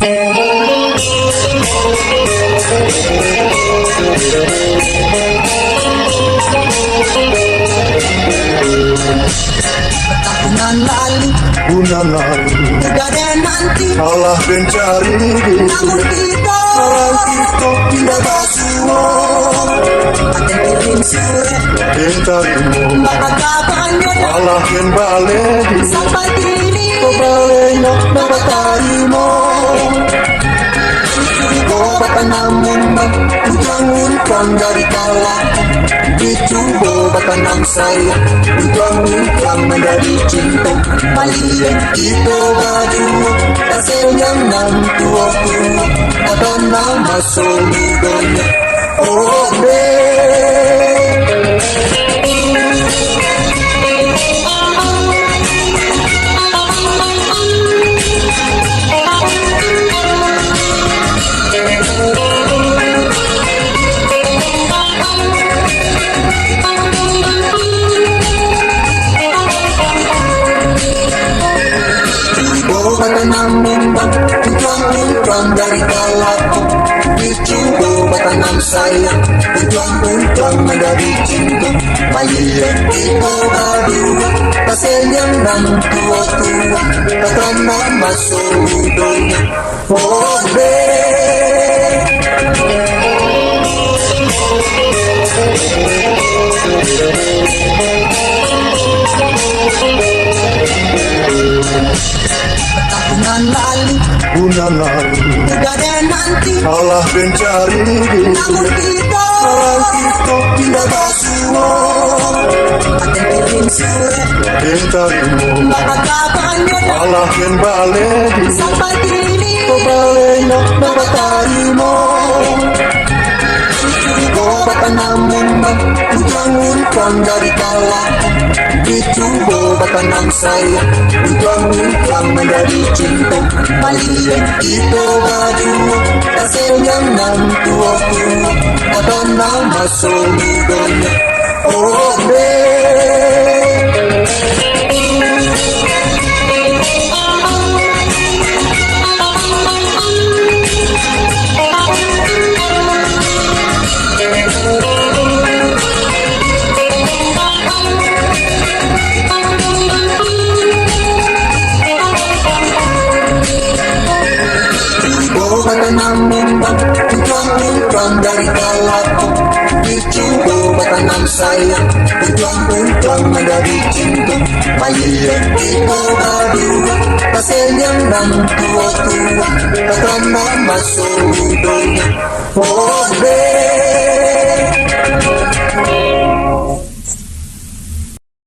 Tahunan lalu, bulan lalu, negara nanti, Allah mencari namun kita tidak basuh. Akan kirim surat, minta temu, maka kabarnya Allah kembali sampai kini kembali dapat tarimo. Batan namun ujang-ujang dari kalah itu batan ang saya ujang-ujang menjadi cinta malian itu baju hasilnya nang tua-tua ada nama soludonya oh batan namun ujang-ujang dari kalah itu batan ang saya ujang-ujang menjadi cinta malian itu baju hasilnya nang tua-tua ada nama soludonya oh tahunan lalu, bulan lalu, negara nanti, Allah mencari namun kita tidak basuh. Akan kirim surat, minta temu, maka kabarnya Allah kembali sampai kini kembali dapat tarimo. batan namun ujang-ujang dari kalah itu batan ang saya ujang-ujang menjadi cinta malian itu baju hasilnya nang tua-tua ada nama soludonya oh batan namun ujang-ujang dari kalah itu batan ang saya ujang-ujang menjadi cinta malian itu baju hasilnya nang tua-tua ada nama soludonya oh